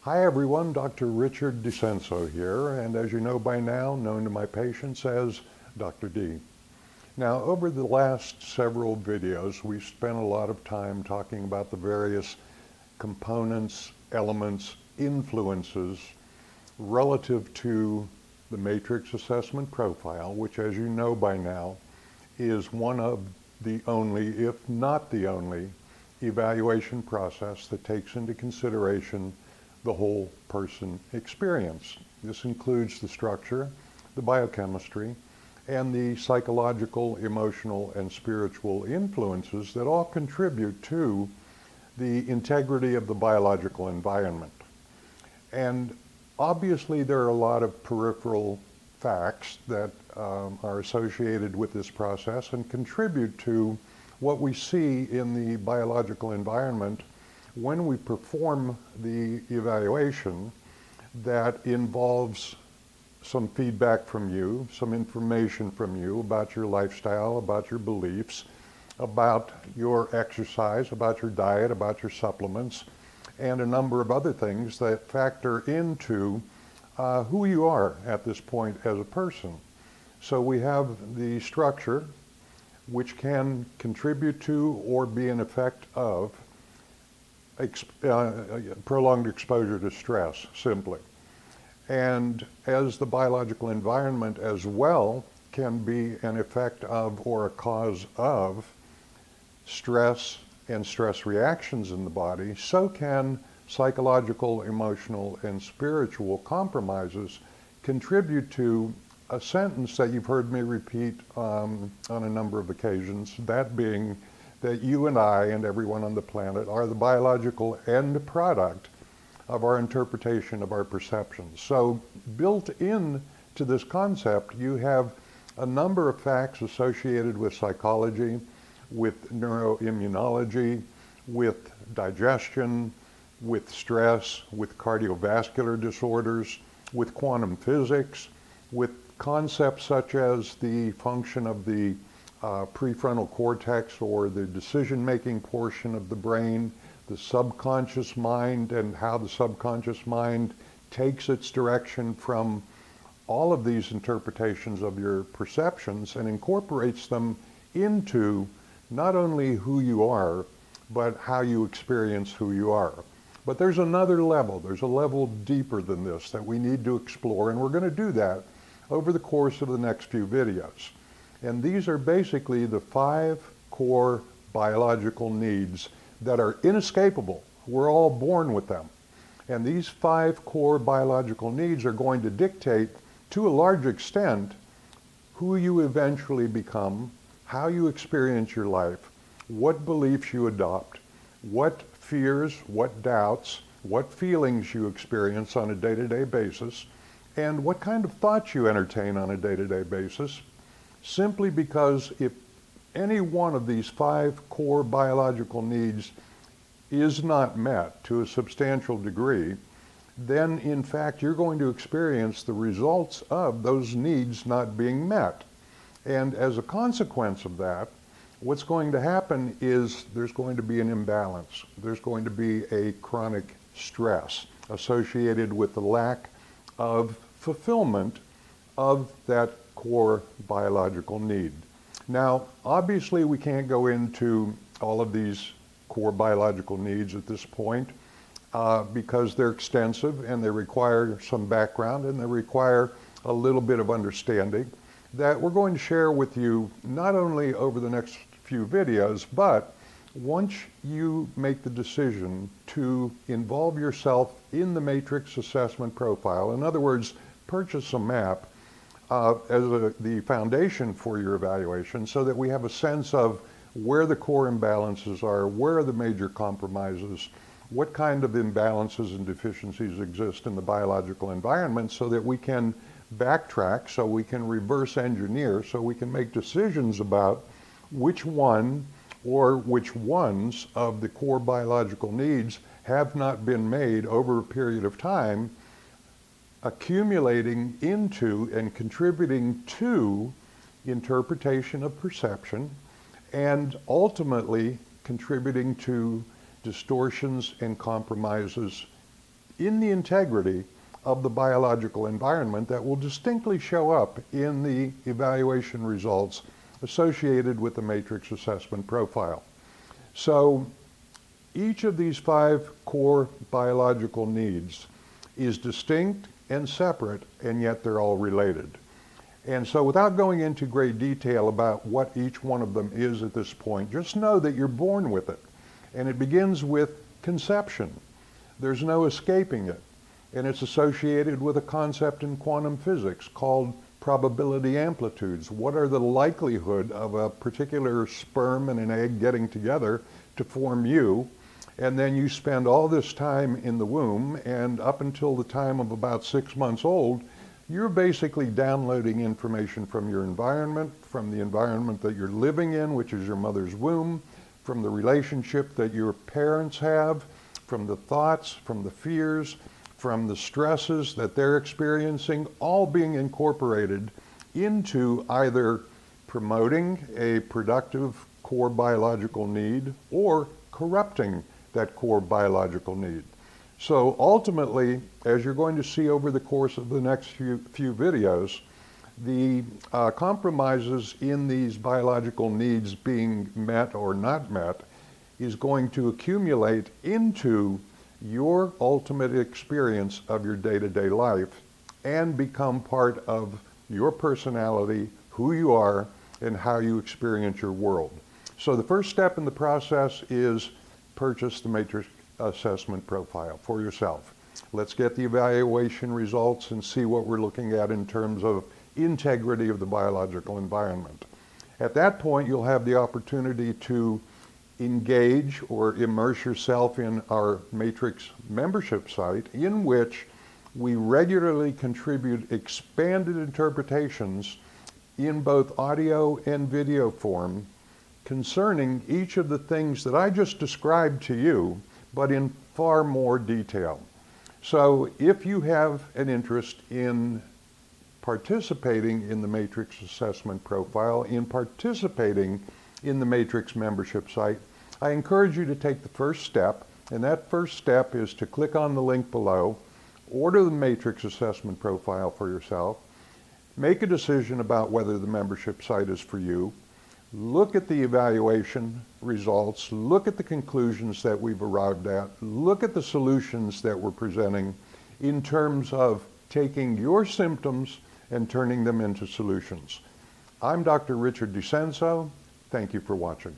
Hi everyone, Dr. Richard DiCenso here, and as you know by now, known to my patients as Dr. D. Now, over the last several videos, we spent a lot of time talking about the various components, elements, influences relative to the matrix assessment profile, which, as you know by now, is one of the only, if not the only, evaluation process that takes into consideration the whole person experience. This includes the structure, the biochemistry, and the psychological, emotional, and spiritual influences that all contribute to the integrity of the biological environment. And obviously there are a lot of peripheral facts that are associated with this process and contribute to what we see in the biological environment when we perform the evaluation that involves some feedback from you, some information from you about your lifestyle, about your beliefs, about your exercise, about your diet, about your supplements, and a number of other things that factor into who you are at this point as a person. So we have the structure, which can contribute to or be an effect of prolonged exposure to stress, simply. And as the biological environment as well can be an effect of or a cause of stress and stress reactions in the body, so can psychological, emotional, and spiritual compromises contribute to a sentence that you've heard me repeat on a number of occasions, that being that you and I and everyone on the planet are the biological end product of our interpretation of our perceptions. So built in to this concept, you have a number of facts associated with psychology, with neuroimmunology, with digestion, with stress, with cardiovascular disorders, with quantum physics, with concepts such as the function of the prefrontal cortex, or the decision-making portion of the brain, the subconscious mind, and how the subconscious mind takes its direction from all of these interpretations of your perceptions and incorporates them into not only who you are, but how you experience who you are. But there's another level, there's a level deeper than this that we need to explore, and we're going to do that over the course of the next few videos. And these are basically the 5 core biological needs that are inescapable. We're all born with them. And these 5 core biological needs are going to dictate, to a large extent, who you eventually become, how you experience your life, what beliefs you adopt, what fears, what doubts, what feelings you experience on a day-to-day basis, and what kind of thoughts you entertain on a day-to-day basis, simply because if any one of these 5 core biological needs is not met to a substantial degree, then in fact you're going to experience the results of those needs not being met. And as a consequence of that, what's going to happen is there's going to be an imbalance. There's going to be a chronic stress associated with the lack of fulfillment of that core biological need. Now, obviously we can't go into all of these core biological needs at this point because they're extensive and they require some background and they require a little bit of understanding that we're going to share with you not only over the next few videos, but once you make the decision to involve yourself in the matrix assessment profile, in other words, purchase a map as the foundation for your evaluation so that we have a sense of where the core imbalances are, where are the major compromises, what kind of imbalances and deficiencies exist in the biological environment so that we can backtrack, so we can reverse engineer, so we can make decisions about which one or which ones of the core biological needs have not been made over a period of time, accumulating into and contributing to interpretation of perception, and ultimately contributing to distortions and compromises in the integrity of the biological environment that will distinctly show up in the evaluation results associated with the matrix assessment profile. So each of these 5 core biological needs is distinct and separate, and yet they're all related. And so without going into great detail about what each one of them is at this point, just know that you're born with it. And it begins with conception. There's no escaping it. And it's associated with a concept in quantum physics called probability amplitudes. What are the likelihood of a particular sperm and an egg getting together to form you? And then you spend all this time in the womb, and up until the time of about 6 months old, you're basically downloading information from your environment, from the environment that you're living in, which is your mother's womb, from the relationship that your parents have, from the thoughts, from the fears, from the stresses that they're experiencing, all being incorporated into either promoting a productive core biological need or corrupting that core biological need. So ultimately, as you're going to see over the course of the next few videos, the compromises in these biological needs being met or not met is going to accumulate into your ultimate experience of your day-to-day life and become part of your personality, who you are, and how you experience your world. So the first step in the process is purchase the matrix assessment profile for yourself. Let's get the evaluation results and see what we're looking at in terms of integrity of the biological environment. At that point, you'll have the opportunity to engage or immerse yourself in our Matrix membership site, in which we regularly contribute expanded interpretations in both audio and video form concerning each of the things that I just described to you, but in far more detail. So if you have an interest in participating in the Matrix assessment profile, in participating in the Matrix membership site, I encourage you to take the first step, and that first step is to click on the link below, order the Matrix assessment profile for yourself, make a decision about whether the membership site is for you, look at the evaluation results, look at the conclusions that we've arrived at, look at the solutions that we're presenting in terms of taking your symptoms and turning them into solutions. I'm Dr. Richard DiCenso. Thank you for watching.